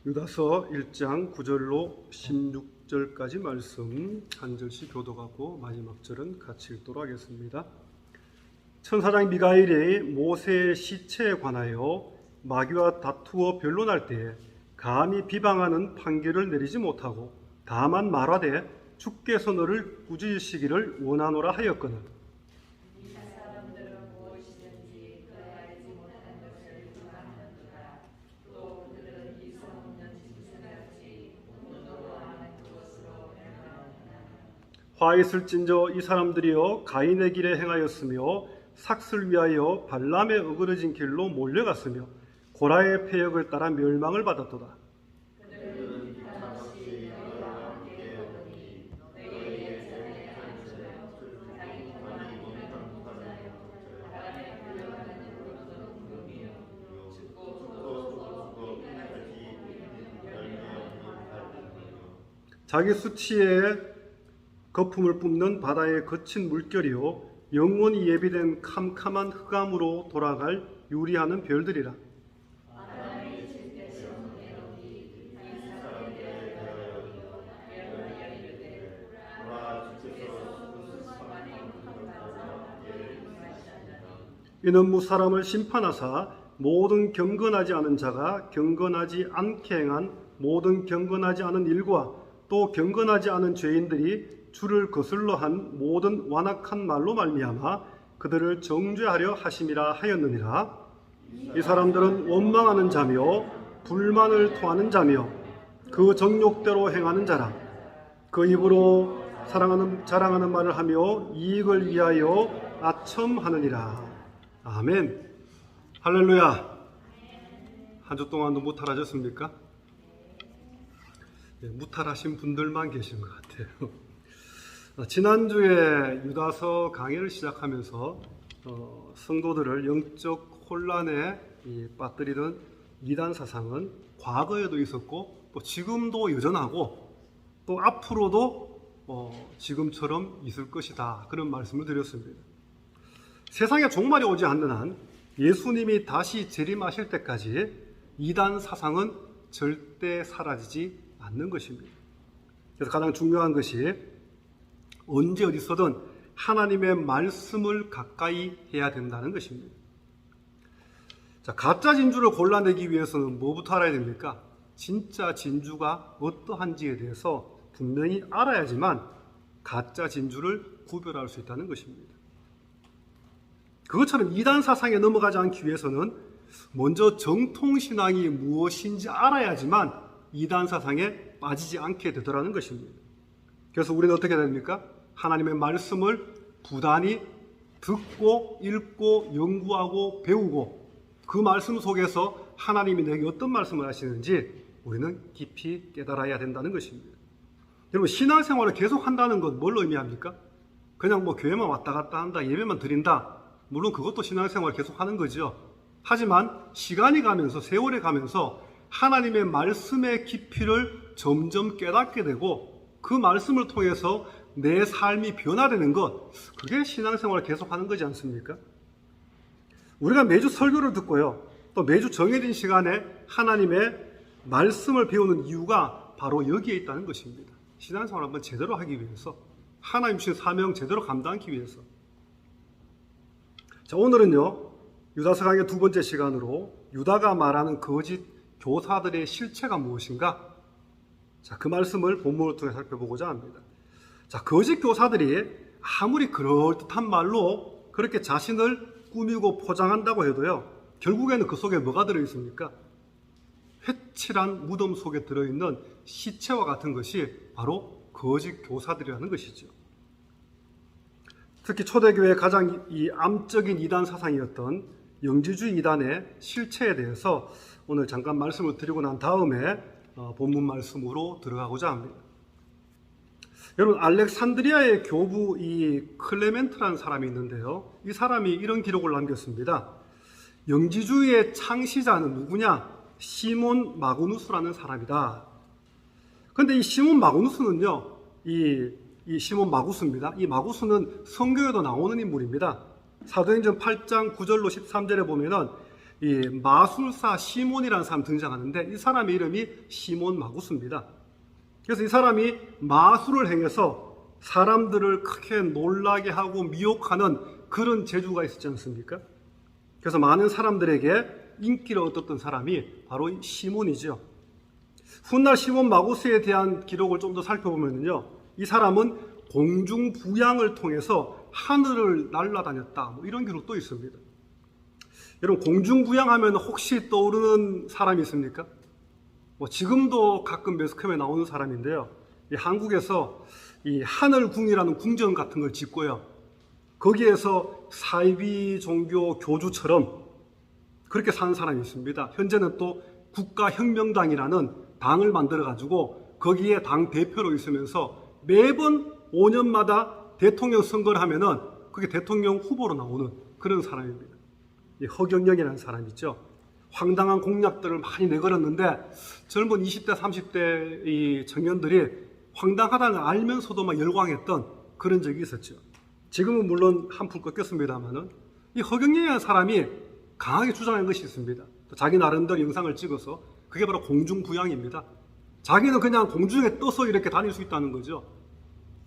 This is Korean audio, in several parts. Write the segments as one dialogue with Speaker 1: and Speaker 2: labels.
Speaker 1: 유다서 1장 9절로 16절까지 말씀 한 절씩 교독하고 마지막 절은 같이 읽도록 하겠습니다. 천사장 미가엘이 모세의 시체에 관하여 마귀와 다투어 변론할 때에 감히 비방하는 판결을 내리지 못하고 다만 말하되 주께서 너를 꾸짖으시기를 원하노라 하였거늘 화 있을진저 이 사람들이여 가인의 길에 행하였으며 삭슬 위하여 발람의 어그러진 길로 몰려갔으며 고라의 패역을 따라 멸망을 받았도다. 자기 수치에 거품을 뿜는 바다의 거친 물결이요 영원히 예비된 캄캄한 흑암으로 돌아갈 유리하는 별들이라. 이는 무사람을 심판하사 모든 경건하지 않은 자가 경건하지 않게 행한 모든 경건하지 않은 일과 또 경건하지 않은 죄인들이 주를 거슬러 한 모든 완악한 말로 말미암아 그들을 정죄하려 하심이라 하였느니라. 이 사람들은 원망하는 자며 불만을 토하는 자며 그 정욕대로 행하는 자라. 그 입으로 자랑하는 말을 하며 이익을 위하여 아첨하느니라. 아멘. 할렐루야. 한 주 동안도 무탈하셨습니까? 네, 무탈하신 분들만 계신 것 같아요. 지난주에 유다서 강의를 시작하면서 성도들을 영적 혼란에 빠뜨리는 이단 사상은 과거에도 있었고 또 지금도 여전하고 또 앞으로도 지금처럼 있을 것이다, 그런 말씀을 드렸습니다. 세상에 종말이 오지 않는 한 예수님이 다시 재림하실 때까지 이단 사상은 절대 사라지지 않는 것입니다. 그래서 가장 중요한 것이 언제 어디서든 하나님의 말씀을 가까이 해야 된다는 것입니다. 자, 가짜 진주를 골라내기 위해서는 뭐부터 알아야 됩니까? 진짜 진주가 어떠한지에 대해서 분명히 알아야지만 가짜 진주를 구별할 수 있다는 것입니다. 그것처럼 이단 사상에 넘어가지 않기 위해서는 먼저 정통신앙이 무엇인지 알아야지만 이단 사상에 빠지지 않게 되더라는 것입니다. 그래서 우리는 어떻게 됩니까? 하나님의 말씀을 부단히 듣고 읽고 연구하고 배우고 그 말씀 속에서 하나님이 내게 어떤 말씀을 하시는지 우리는 깊이 깨달아야 된다는 것입니다. 여러분, 신앙생활을 계속 한다는 건 뭘 의미합니까? 그냥 교회만 왔다 갔다 한다, 예배만 드린다, 물론 그것도 신앙생활 계속 하는 거죠. 하지만 시간이 가면서, 세월이 가면서 하나님의 말씀의 깊이를 점점 깨닫게 되고 그 말씀을 통해서 내 삶이 변화되는 것, 그게 신앙생활을 계속하는 거지 않습니까? 우리가 매주 설교를 듣고요, 또 매주 정해진 시간에 하나님의 말씀을 배우는 이유가 바로 여기에 있다는 것입니다. 신앙생활을 한번 제대로 하기 위해서, 하나님 주신 사명 제대로 감당하기 위해서. 자, 오늘은요, 유다서 강의 두 번째 시간으로 유다가 말하는 거짓 교사들의 실체가 무엇인가? 자, 그 말씀을 본문을 통해 살펴보고자 합니다. 자, 거짓 교사들이 아무리 그럴듯한 말로 그렇게 자신을 꾸미고 포장한다고 해도요, 결국에는 그 속에 뭐가 들어있습니까? 회칠한 무덤 속에 들어있는 시체와 같은 것이 바로 거짓 교사들이라는 것이죠. 특히 초대교회의 가장 암적인 이단 사상이었던 영지주의 이단의 실체에 대해서 오늘 잠깐 말씀을 드리고 난 다음에 본문 말씀으로 들어가고자 합니다. 여러분, 알렉산드리아의 교부 이 클레멘트라는 사람이 있는데요, 이 사람이 이런 기록을 남겼습니다. 영지주의의 창시자는 누구냐? 시몬 마구누스라는 사람이다. 그런데 이 시몬 마구누스는요, 이 시몬 마구스입니다. 이 마구스는 성경에도 나오는 인물입니다. 사도행전 8장 9절로 13절에 보면은 이 마술사 시몬이라는 사람 등장하는데 이 사람의 이름이 시몬 마구스입니다. 그래서 이 사람이 마술을 행해서 사람들을 크게 놀라게 하고 미혹하는 그런 재주가 있었지 않습니까? 그래서 많은 사람들에게 인기를 얻었던 사람이 바로 이 시몬이죠. 훗날 시몬 마구스에 대한 기록을 좀 더 살펴보면요, 이 사람은 공중부양을 통해서 하늘을 날아다녔다, 뭐 이런 기록도 있습니다. 여러분, 공중부양하면 혹시 떠오르는 사람이 있습니까? 뭐 지금도 가끔 매스컴에 나오는 사람인데요, 이 한국에서 이 하늘궁이라는 궁전 같은 걸 짓고요, 거기에서 사이비 종교 교주처럼 그렇게 사는 사람이 있습니다. 현재는 또 국가혁명당이라는 당을 만들어가지고 거기에 당 대표로 있으면서 매번 5년마다 대통령 선거를 하면은 그게 대통령 후보로 나오는 그런 사람입니다. 이 허경영이라는 사람 있죠. 황당한 공약들을 많이 내걸었는데 젊은 20대, 30대 이 청년들이 황당하다는 걸 알면서도 막 열광했던 그런 적이 있었죠. 지금은 물론 한풀 꺾였습니다만은 이 허경영이라는 사람이 강하게 주장한 것이 있습니다. 자기 나름대로 영상을 찍어서 그게 바로 공중부양입니다. 자기는 그냥 공중에 떠서 이렇게 다닐 수 있다는 거죠.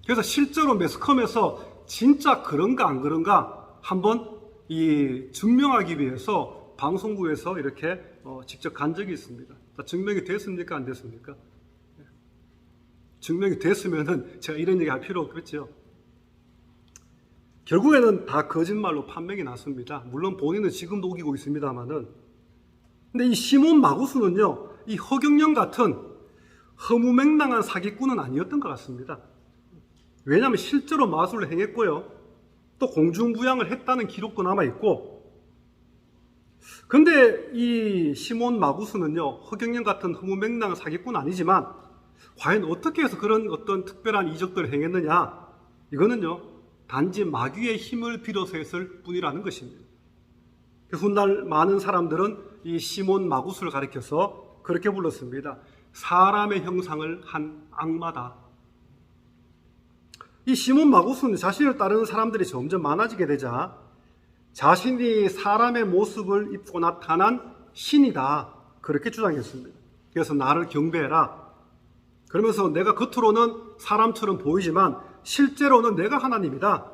Speaker 1: 그래서 실제로 매스컴에서 진짜 그런가 안 그런가 한번 이 증명하기 위해서 방송국에서 이렇게 직접 간 적이 있습니다. 증명이 됐습니까? 안 됐습니까? 증명이 됐으면은 제가 이런 얘기 할 필요 없겠죠. 결국에는 다 거짓말로 판명이 났습니다. 물론 본인은 지금도 우기고 있습니다만은. 근데 이 시몬 마구스는요, 이 허경영 같은 허무맹랑한 사기꾼은 아니었던 것 같습니다. 왜냐하면 실제로 마술을 행했고요, 또 공중부양을 했다는 기록도 남아있고, 근데 이 시몬 마구스는요, 허경영 같은 허무맹랑한 사기꾼은 아니지만 과연 어떻게 해서 그런 어떤 특별한 이적들을 행했느냐, 이거는요 단지 마귀의 힘을 빌어서 했을 뿐이라는 것입니다. 훗날 많은 사람들은 이 시몬 마구스를 가리켜서 그렇게 불렀습니다. 사람의 형상을 한 악마다. 이 시몬 마구스는 자신을 따르는 사람들이 점점 많아지게 되자 자신이 사람의 모습을 입고 나타난 신이다, 그렇게 주장했습니다. 그래서 나를 경배해라, 그러면서 내가 겉으로는 사람처럼 보이지만 실제로는 내가 하나님이다,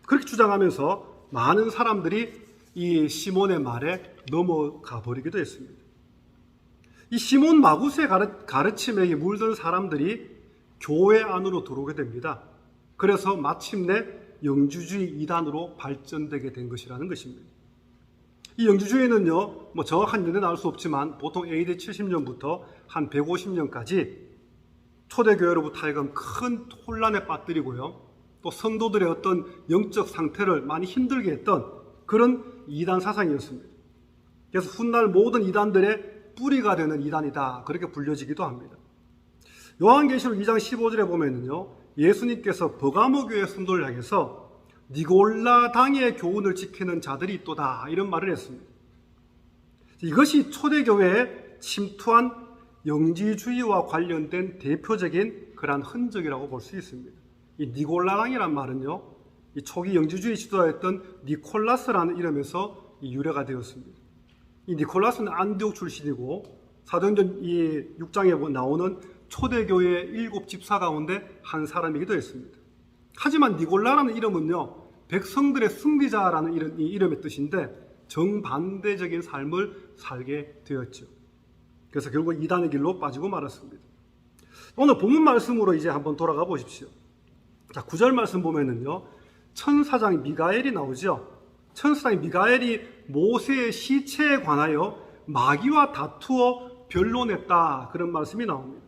Speaker 1: 그렇게 주장하면서 많은 사람들이 이 시몬의 말에 넘어가 버리기도 했습니다. 이 시몬 마구스의 가르침에 물든 사람들이 교회 안으로 들어오게 됩니다. 그래서 마침내 영주주의 이단으로 발전되게 된 것이라는 것입니다. 이 영주주의는요, 뭐 정확한 연대는 알 수 없지만 보통 AD 70년부터 한 150년까지 초대교회로부터 하여금 큰 혼란에 빠뜨리고요, 또 성도들의 어떤 영적 상태를 많이 힘들게 했던 그런 이단 사상이었습니다. 그래서 훗날 모든 이단들의 뿌리가 되는 이단이다, 그렇게 불려지기도 합니다. 요한계시록 2장 15절에 보면은요, 예수님께서 버가모 교회 성도를 향해서 니골라당의 교훈을 지키는 자들이 있도다, 이런 말을 했습니다. 이것이 초대교회에 침투한 영지주의와 관련된 대표적인 그러한 흔적이라고 볼 수 있습니다. 이 니골라당이란 말은요, 이 초기 영지주의 지도자였던 니콜라스라는 이름에서 유래가 되었습니다. 이 니콜라스는 안디옥 출신이고 사도행전 이 6장에 나오는 초대교회의 7 집사 가운데 한 사람이기도 했습니다. 하지만 니골라라는 이름은요, 백성들의 승리자라는 이 이름의 뜻인데 정반대적인 삶을 살게 되었죠. 그래서 결국 이단의 길로 빠지고 말았습니다. 오늘 본문 말씀으로 이제 한번 돌아가 보십시오. 자, 9절 말씀 보면은요, 천사장 미가엘이 나오죠. 천사장 미가엘이 모세의 시체에 관하여 마귀와 다투어 변론했다, 그런 말씀이 나옵니다.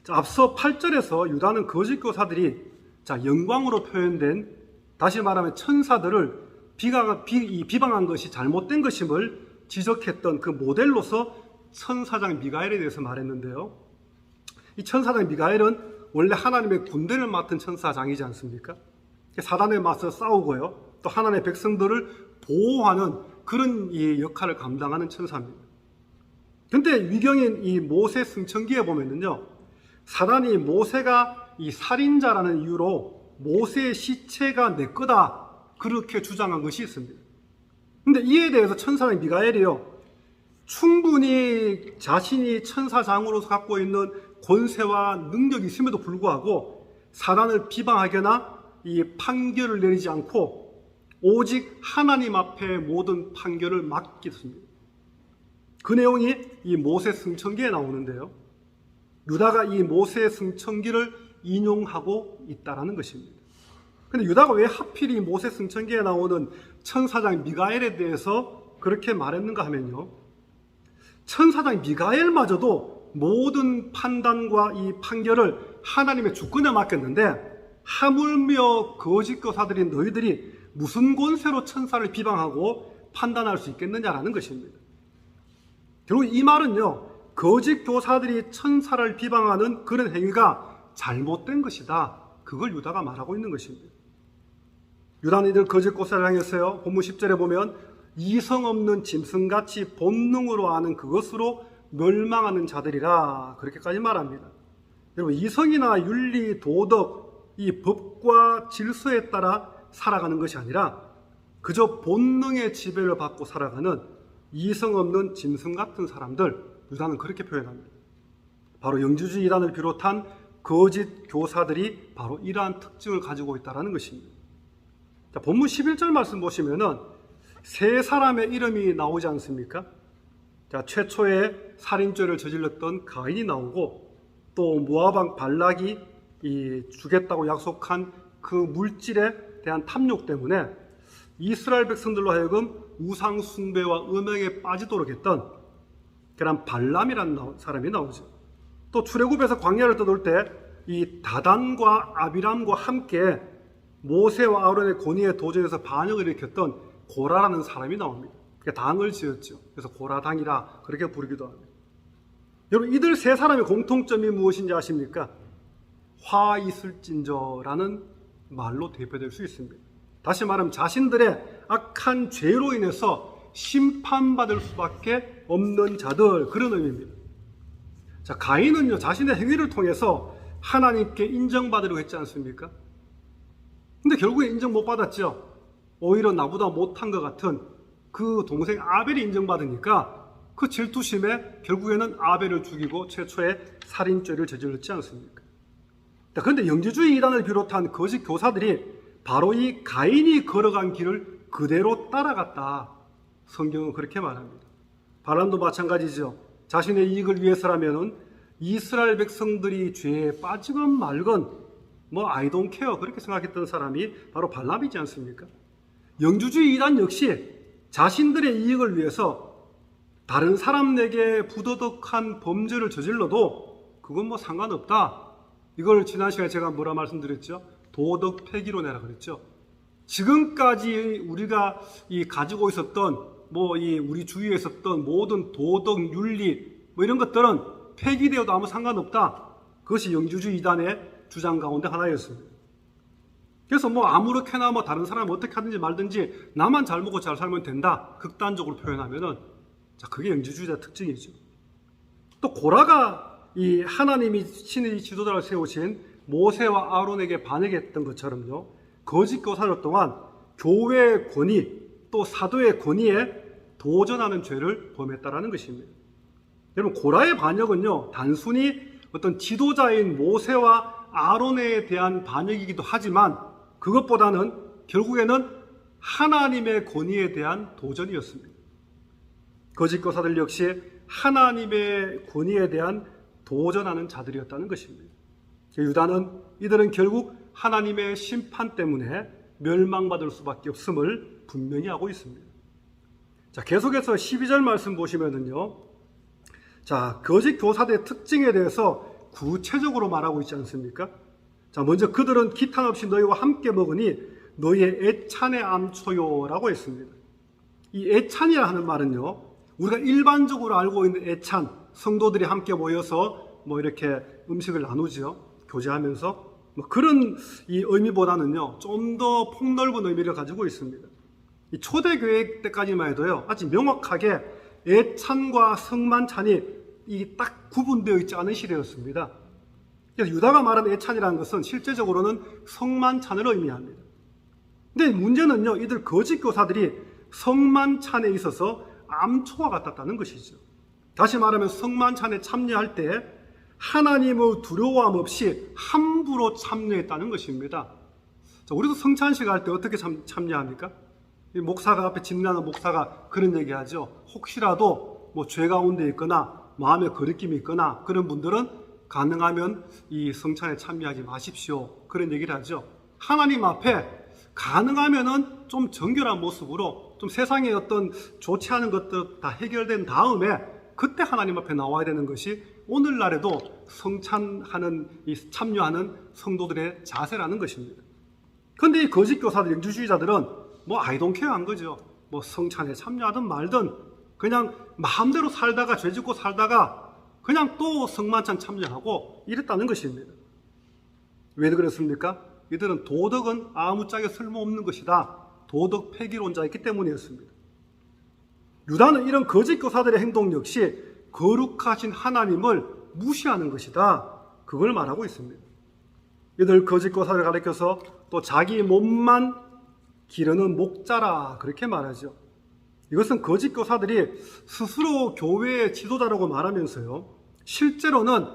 Speaker 1: 자, 앞서 8절에서 유다는 거짓 교사들이 영광으로 표현된, 다시 말하면 천사들을 비방한 것이 잘못된 것임을 지적했던 그 모델로서 천사장 미가엘에 대해서 말했는데요, 이 천사장 미가엘은 원래 하나님의 군대를 맡은 천사장이지 않습니까? 사단에 맞서 싸우고요, 또 하나님의 백성들을 보호하는 그런 이 역할을 감당하는 천사입니다. 근데 위경인 이 모세 승천기에 보면은요, 사단이 모세가 이 살인자라는 이유로 모세의 시체가 내 거다, 그렇게 주장한 것이 있습니다. 근데 이에 대해서 천사장 미가엘이요, 충분히 자신이 천사장으로서 갖고 있는 권세와 능력이 있음에도 불구하고 사단을 비방하거나 이 판결을 내리지 않고 오직 하나님 앞에 모든 판결을 맡겼습니다. 그 내용이 이 모세 승천기에 나오는데요, 유다가 이 모세 승천기를 인용하고 있다라는 것입니다. 근데 유다가 왜 하필 이 모세 승천기에 나오는 천사장 미가엘에 대해서 그렇게 말했는가 하면요, 천사장 미가엘마저도 모든 판단과 이 판결을 하나님의 주권에 맡겼는데 하물며 거짓 교사들인 너희들이 무슨 권세로 천사를 비방하고 판단할 수 있겠느냐라는 것입니다. 결국 이 말은요, 거짓 교사들이 천사를 비방하는 그런 행위가 잘못된 것이다, 그걸 유다가 말하고 있는 것입니다. 유다는 이들 거짓 교사를 향해서요, 본문 10절에 보면 이성 없는 짐승같이 본능으로 아는 그것으로 멸망하는 자들이라, 그렇게까지 말합니다. 여러분, 이성이나 윤리, 도덕, 이 법과 질서에 따라 살아가는 것이 아니라 그저 본능의 지배를 받고 살아가는 이성 없는 짐승 같은 사람들, 유다는 그렇게 표현합니다. 바로 영주주의 이단을 비롯한 거짓 교사들이 바로 이러한 특징을 가지고 있다는 것입니다. 자, 본문 11절 말씀 보시면은 세 사람의 이름이 나오지 않습니까? 자, 최초에 살인죄를 저질렀던 가인이 나오고, 또 모압 발락이 주겠다고 약속한 그 물질에 대한 탐욕 때문에 이스라엘 백성들로 하여금 우상 숭배와 음행에 빠지도록 했던 그런 발람이라는 사람이 나오죠. 또 출애굽에서 광야를 떠돌 때 이 다단과 아비람과 함께 모세와 아론의 권위에 도전해서 반역을 일으켰던 고라라는 사람이 나옵니다. 당을 지었죠. 그래서 고라당이라 그렇게 부르기도 합니다. 여러분, 이들 세 사람의 공통점이 무엇인지 아십니까? 화 있을진저라는 말로 대표될 수 있습니다. 다시 말하면 자신들의 악한 죄로 인해서 심판받을 수밖에 없는 자들, 그런 의미입니다. 자, 가인은요, 자신의 행위를 통해서 하나님께 인정받으려고 했지 않습니까? 근데 결국에 인정 못 받았죠. 오히려 나보다 못한 것 같은 그 동생 아벨이 인정받으니까 그 질투심에 결국에는 아벨을 죽이고 최초의 살인죄를 저질렀지 않습니까? 그런데 영지주의 이단을 비롯한 거짓 교사들이 바로 이 가인이 걸어간 길을 그대로 따라갔다, 성경은 그렇게 말합니다. 발람도 마찬가지죠. 자신의 이익을 위해서라면은 이스라엘 백성들이 죄에 빠지건 말건 I don't care 그렇게 생각했던 사람이 바로 발람이지 않습니까? 영주주의 이단 역시 자신들의 이익을 위해서 다른 사람에게 부도덕한 범죄를 저질러도 그건 상관없다. 이걸 지난 시간에 제가 뭐라 말씀드렸죠? 도덕 폐기론이라 그랬죠. 지금까지 우리가 가지고 있었던 우리 주위에 있었던 모든 도덕, 윤리 이런 것들은 폐기되어도 아무 상관없다. 그것이 영주주의 이단의 주장 가운데 하나였습니다. 그래서 아무렇게나 다른 사람 어떻게 하든지 말든지 나만 잘 먹고 잘 살면 된다, 극단적으로 표현하면은, 자, 그게 영주주의자 특징이죠. 또 고라가 이 하나님이 신의 지도자를 세우신 모세와 아론에게 반역했던 것처럼요, 거짓 교사들 동안 교회의 권위 또 사도의 권위에 도전하는 죄를 범했다라는 것입니다. 여러분, 고라의 반역은요, 단순히 어떤 지도자인 모세와 아론에 대한 반역이기도 하지만 그것보다는 결국에는 하나님의 권위에 대한 도전이었습니다. 거짓 교사들 역시 하나님의 권위에 대한 도전하는 자들이었다는 것입니다. 유다는 이들은 결국 하나님의 심판 때문에 멸망받을 수밖에 없음을 분명히 하고 있습니다. 자, 계속해서 12절 말씀 보시면은요, 자, 거짓 교사들의 특징에 대해서 구체적으로 말하고 있지 않습니까? 자, 먼저 그들은 기탄 없이 너희와 함께 먹으니 너희의 애찬에 암초요라고 했습니다. 이 애찬이라 하는 말은요, 우리가 일반적으로 알고 있는 애찬, 성도들이 함께 모여서 이렇게 음식을 나누죠. 교제하면서 그런 이 의미보다는요, 좀 더 폭넓은 의미를 가지고 있습니다. 이 초대교회 때까지만 해도요, 아주 명확하게 애찬과 성만찬이 딱 구분되어 있지 않은 시대였습니다. 그래서 유다가 말하는 애찬이라는 것은 실제적으로는 성만찬을 의미합니다. 근데 문제는요, 이들 거짓 교사들이 성만찬에 있어서 암초와 같았다는 것이죠. 다시 말하면 성만찬에 참여할 때 하나님의 두려움 없이 함부로 참여했다는 것입니다. 자, 우리도 성찬식 할 때 어떻게 참여합니까? 이 목사가 앞에 집나는 목사가 그런 얘기하죠. 혹시라도 뭐 죄 가운데 있거나 마음에 거리낌이 있거나 그런 분들은 가능하면 이 성찬에 참여하지 마십시오. 그런 얘기를 하죠. 하나님 앞에 가능하면은 좀 정결한 모습으로 좀 세상의 어떤 좋지 않은 것들 다 해결된 다음에 그때 하나님 앞에 나와야 되는 것이 오늘날에도 성찬하는 참여하는 성도들의 자세라는 것입니다. 그런데 이 거짓 교사들, 영주주의자들은 뭐 I don't care 한 거죠. 뭐 성찬에 참여하든 말든 그냥 마음대로 살다가 죄 짓고 살다가 그냥 또 성만찬 참여하고 이랬다는 것입니다. 왜 그랬습니까? 이들은 도덕은 아무짝에 쓸모없는 것이다. 도덕 폐기론자였기 때문이었습니다. 유다는 이런 거짓 교사들의 행동 역시 거룩하신 하나님을 무시하는 것이다. 그걸 말하고 있습니다. 이들 거짓 교사를 가리켜서 또 자기 몸만 기르는 목자라 그렇게 말하죠. 이것은 거짓 교사들이 스스로 교회의 지도자라고 말하면서요, 실제로는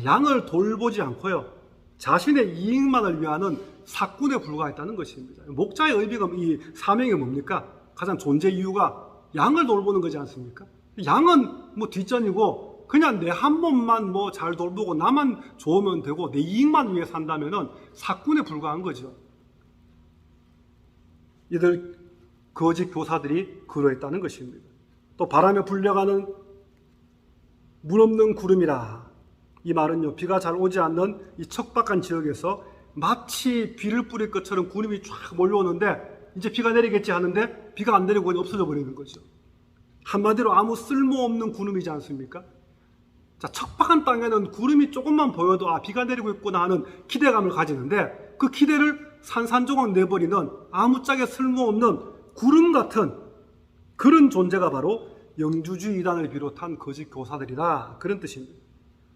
Speaker 1: 양을 돌보지 않고요, 자신의 이익만을 위하는 사꾼에 불과했다는 것입니다. 목자의 의미가, 이 사명이 뭡니까? 가장 존재 이유가 양을 돌보는 거지 않습니까? 양은 뭐 뒷전이고 그냥 내 한 몸만 뭐 잘 돌보고 나만 좋으면 되고 내 이익만 위해 산다면은 사꾼에 불과한 거죠. 이들 거짓 교사들이 그러했다는 것입니다. 또 바람에 불려가는 물 없는 구름이라. 이 말은요, 비가 잘 오지 않는 이 척박한 지역에서 마치 비를 뿌릴 것처럼 구름이 쫙 몰려오는데 이제 비가 내리겠지 하는데 비가 안 내리고 그냥 없어져 버리는 거죠. 한마디로 아무 쓸모없는 구름이지 않습니까? 자, 척박한 땅에는 구름이 조금만 보여도 비가 내리고 있구나 하는 기대감을 가지는데 그 기대를 산산조각 내버리는 아무짝에 쓸모없는 구름 같은 그런 존재가 바로 영주주의 이단을 비롯한 거짓 교사들이다. 그런 뜻입니다.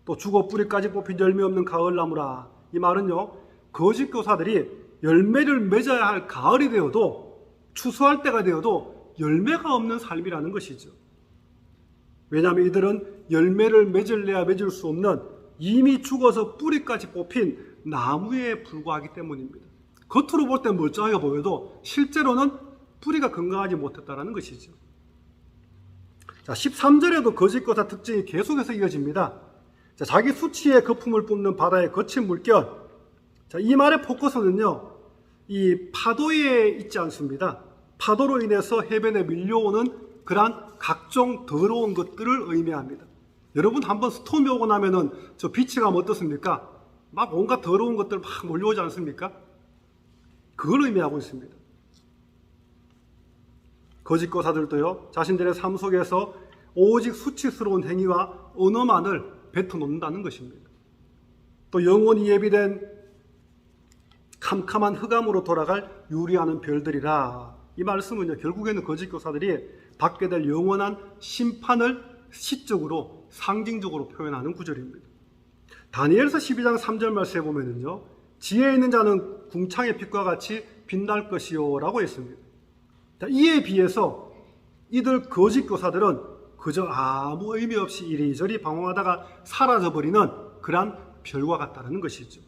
Speaker 1: 또 죽어 뿌리까지 뽑힌 열매 없는 가을나무라. 이 말은요, 거짓 교사들이 열매를 맺어야 할 가을이 되어도 추수할 때가 되어도 열매가 없는 삶이라는 것이죠. 왜냐하면 이들은 열매를 맺을래야 맺을 수 없는 이미 죽어서 뿌리까지 뽑힌 나무에 불과하기 때문입니다. 겉으로 볼 때 멀쩡하게 보여도 실제로는 뿌리가 건강하지 못했다는 것이죠. 자, 13절에도 거짓 교사 특징이 계속해서 이어집니다. 자, 자기 수치의 거품을 뿜는 바다의 거친 물결. 자, 이 말의 포커스는요, 이 파도에 있지 않습니다. 파도로 인해서 해변에 밀려오는 그러한 각종 더러운 것들을 의미합니다. 여러분 한번 스톰이 오고 나면은 저 비치 가면 어떻습니까? 막 온갖 더러운 것들 막 몰려오지 않습니까? 그걸 의미하고 있습니다. 거짓 교사들도요, 자신들의 삶 속에서 오직 수치스러운 행위와 언어만을 뱉어놓는다는 것입니다. 또 영원히 예비된 캄캄한 흑암으로 돌아갈 유리하는 별들이라. 이 말씀은요, 결국에는 거짓 교사들이 받게 될 영원한 심판을 시적으로 상징적으로 표현하는 구절입니다. 다니엘서 12장 3절 말씀에 보면은요, 지혜 있는 자는 궁창의 빛과 같이 빛날 것이요 라고 했습니다. 이에 비해서 이들 거짓 교사들은 그저 아무 의미 없이 이리저리 방황하다가 사라져버리는 그러한 별과 같다는 것이죠.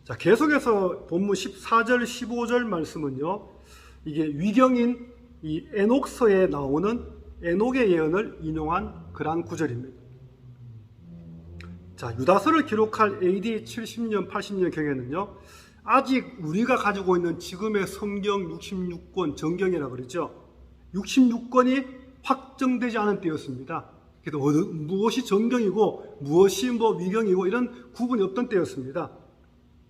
Speaker 1: 자, 계속해서 본문 14절 15절 말씀은요, 이게 위경인 이 에녹서에 나오는 에녹의 예언을 인용한 그러한 구절입니다. 자, 유다서를 기록할 AD 70년 80년 경에는요, 아직 우리가 가지고 있는 지금의 성경 66권, 정경이라고 그러죠. 66권이 확정되지 않은 때였습니다. 그래서 무엇이 정경이고 무엇이 위경이고 이런 구분이 없던 때였습니다.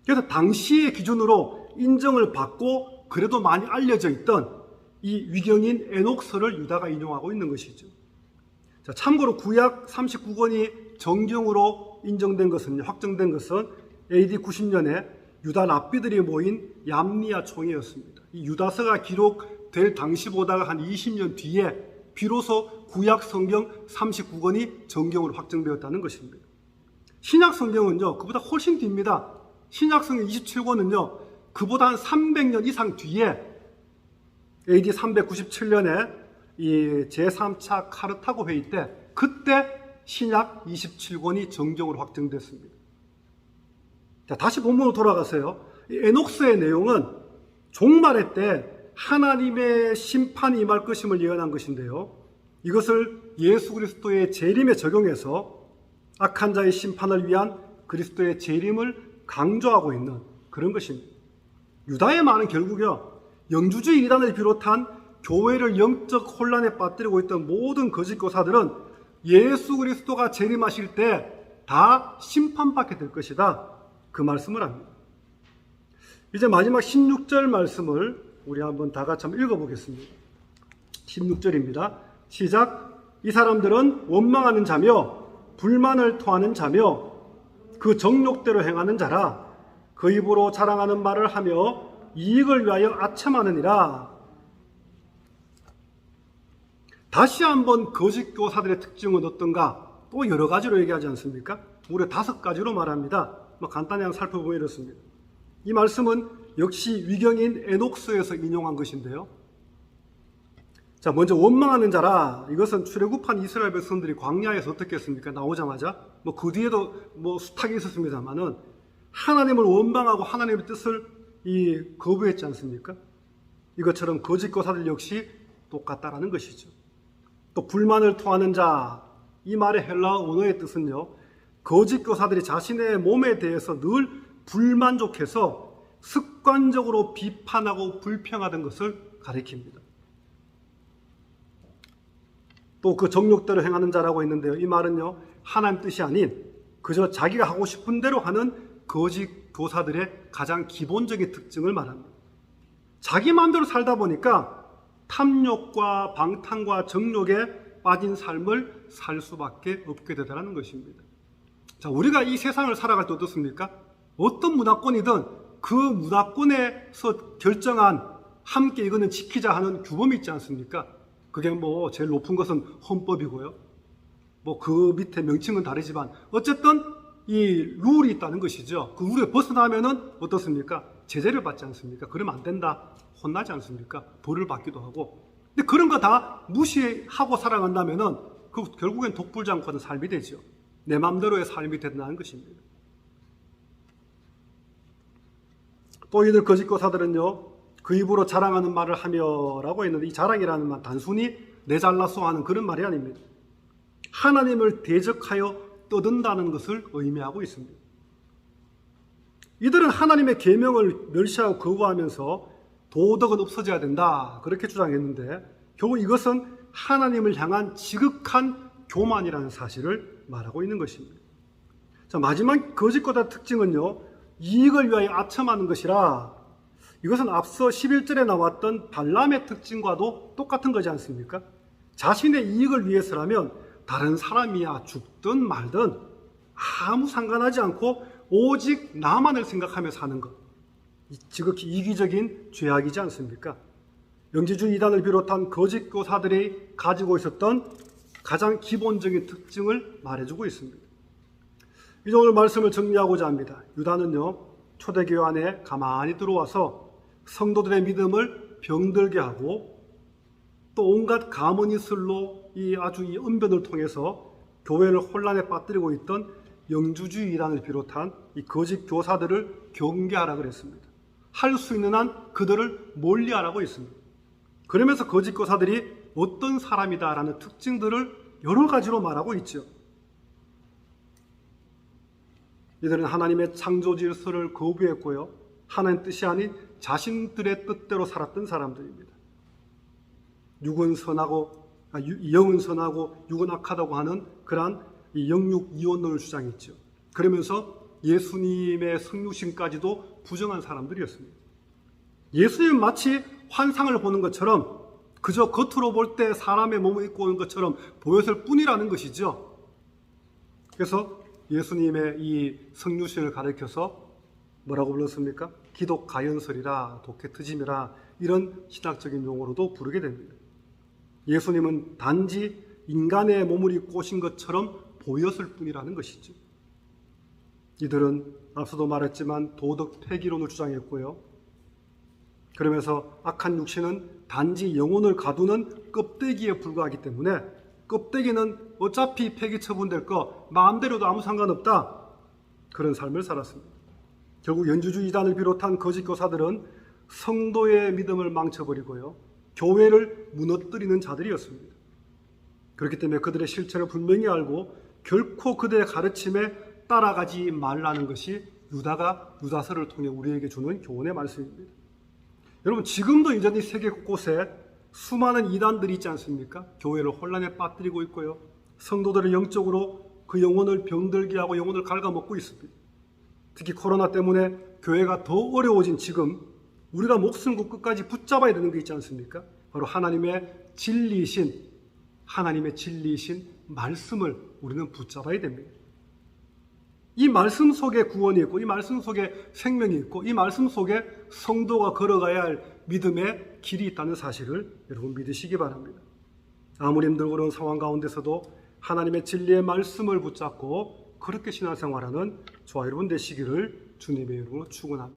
Speaker 1: 그래서 당시의 기준으로 인정을 받고 그래도 많이 알려져 있던 이 위경인 에녹서를 유다가 인용하고 있는 것이죠. 자, 참고로 구약 39권이 정경으로 인정된 것은, 확정된 것은 AD 90년에 유다 랍비들이 모인 얌니아 총회였습니다. 이 유다서가 기록될 당시보다가 한 20년 뒤에 비로소 구약 성경 39권이 정경으로 확정되었다는 것입니다. 신약 성경은요, 그보다 훨씬 뒤입니다. 신약 성경 27권은요, 그보다 한 300년 이상 뒤에 AD 397년에 이 제3차 카르타고 회의 때 그때 신약 27권이 정경으로 확정됐습니다. 자, 다시 본문으로 돌아가세요. 이 에녹스의 내용은 종말의 때 하나님의 심판이 임할 것임을 예언한 것인데요. 이것을 예수 그리스도의 재림에 적용해서 악한 자의 심판을 위한 그리스도의 재림을 강조하고 있는 그런 것입니다. 유다의 말은 결국요, 영주주의 이단을 비롯한 교회를 영적 혼란에 빠뜨리고 있던 모든 거짓 교사들은 예수 그리스도가 재림하실 때 다 심판받게 될 것이다, 그 말씀을 합니다. 이제 마지막 16절 말씀을 우리 한번 다 같이 한번 읽어보겠습니다. 16절입니다. 시작. 이 사람들은 원망하는 자며 불만을 토하는 자며 그 정욕대로 행하는 자라. 그 입으로 자랑하는 말을 하며 이익을 위하여 아첨하느니라. 다시 한번 거짓 교사들의 특징은 어떤가? 또 여러 가지로 얘기하지 않습니까? 무려 5가지로 말합니다. 간단히 한번 살펴보면 이렇습니다. 이 말씀은 역시 위경인 에녹스에서 인용한 것인데요. 자, 먼저 원망하는 자라. 이것은 출애굽한 이스라엘 백성들이 광야에서 어떻게 했습니까? 나오자마자 그 뒤에도 수탁이 있었습니다만은 하나님을 원망하고 하나님의 뜻을 거부했지 않습니까? 이것처럼 거짓 교사들 역시 똑같다라는 것이죠. 또 불만을 토하는 자, 이 말의 헬라어 원어의 뜻은요, 거짓 교사들이 자신의 몸에 대해서 늘 불만족해서 습관적으로 비판하고 불평하던 것을 가리킵니다. 또 그 정욕대로 행하는 자라고 있는데요, 이 말은요, 하나님 뜻이 아닌 그저 자기가 하고 싶은 대로 하는 거짓 교사들의 가장 기본적인 특징을 말합니다. 자기 마음대로 살다 보니까 탐욕과 방탕과 정욕에 빠진 삶을 살 수밖에 없게 되더라는 것입니다. 자, 우리가 이 세상을 살아갈 때 어떻습니까? 어떤 문화권이든 그 문화권에서 결정한 함께 이거는 지키자 하는 규범이 있지 않습니까? 그게 제일 높은 것은 헌법이고요. 그 밑에 명칭은 다르지만 어쨌든 이 룰이 있다는 것이죠. 그 룰에 벗어나면은 어떻습니까? 제재를 받지 않습니까? 그러면 안 된다. 혼나지 않습니까? 벌을 받기도 하고. 근데 그런 거 다 무시하고 살아간다면은 그 결국엔 독불장군의 삶이 되죠. 내 마음대로의 삶이 된다는 것입니다. 또 이들 거짓 교사들은요, 그 입으로 자랑하는 말을 하며라고 했는데 이 자랑이라는 말 단순히 내 잘나서 하는 그런 말이 아닙니다. 하나님을 대적하여 떠든다는 것을 의미하고 있습니다. 이들은 하나님의 계명을 멸시하고 거부하면서 도덕은 없어져야 된다, 그렇게 주장했는데 결국 이것은 하나님을 향한 지극한 교만이라는 사실을 말하고 있는 것입니다. 자, 마지막 거짓 교사의 특징은요, 이익을 위하여 아첨하는 것이라. 이것은 앞서 11절에 나왔던 발람의 특징과도 똑같은 거지 않습니까? 자신의 이익을 위해서라면 다른 사람이야 죽든 말든 아무 상관하지 않고 오직 나만을 생각하며 사는 것, 지극히 이기적인 죄악이지 않습니까? 영지주의 이단을 비롯한 거짓 교사들이 가지고 있었던 가장 기본적인 특징을 말해주고 있습니다. 이제 오늘 말씀을 정리하고자 합니다. 유다는요, 초대교회 안에 가만히 들어와서 성도들의 믿음을 병들게 하고 또 온갖 가문이슬로 이 언변을 통해서 교회를 혼란에 빠뜨리고 있던 영주주의 이단을 비롯한 이 거짓 교사들을 경계하라 그랬습니다. 할 수 있는 한 그들을 멀리하라고 했습니다. 그러면서 거짓 교사들이 어떤 사람이다라는 특징들을 여러 가지로 말하고 있죠. 이들은 하나님의 창조 질서를 거부했고요, 하나님 뜻이 아닌 자신들의 뜻대로 살았던 사람들입니다. 영은 선하고 육은 악하다고 하는 그러한 이 영육 이원론을 주장했죠. 그러면서 예수님의 성육신까지도 부정한 사람들이었습니다. 예수님은 마치 환상을 보는 것처럼 그저 겉으로 볼 때 사람의 몸을 입고 오는 것처럼 보였을 뿐이라는 것이죠. 그래서 예수님의 이 성육신을 가리켜서 뭐라고 불렀습니까? 기독 가연설이라, 독해 트짐이라, 이런 신학적인 용어로도 부르게 됩니다. 예수님은 단지 인간의 몸을 입고 오신 것처럼 보였을 뿐이라는 것이죠. 이들은 앞서도 말했지만 도덕 폐기론을 주장했고요, 그러면서 악한 육신은 단지 영혼을 가두는 껍데기에 불과하기 때문에 껍데기는 어차피 폐기 처분될 거 마음대로도 아무 상관없다. 그런 삶을 살았습니다. 결국 연주주 이단을 비롯한 거짓 교사들은 성도의 믿음을 망쳐버리고요. 교회를 무너뜨리는 자들이었습니다. 그렇기 때문에 그들의 실체를 분명히 알고 결코 그들의 가르침에 따라가지 말라는 것이 유다가 유다서를 통해 우리에게 주는 교훈의 말씀입니다. 여러분, 지금도 여전히 세계 곳곳에 수많은 이단들이 있지 않습니까? 교회를 혼란에 빠뜨리고 있고요. 성도들을 영적으로 그 영혼을 병들게 하고 영혼을 갉아먹고 있습니다. 특히 코로나 때문에 교회가 더 어려워진 지금 우리가 목숨 끝까지 붙잡아야 되는 게 있지 않습니까? 바로 하나님의 진리이신 말씀을 우리는 붙잡아야 됩니다. 이 말씀 속에 구원이 있고 이 말씀 속에 생명이 있고 이 말씀 속에 성도가 걸어가야 할 믿음의 길이 있다는 사실을 여러분 믿으시기 바랍니다. 아무리 힘들고 어려운 상황 가운데서도 하나님의 진리의 말씀을 붙잡고 그렇게 신앙생활하는 저와 여러분 되시기를 주님의 이름으로 축원합니다.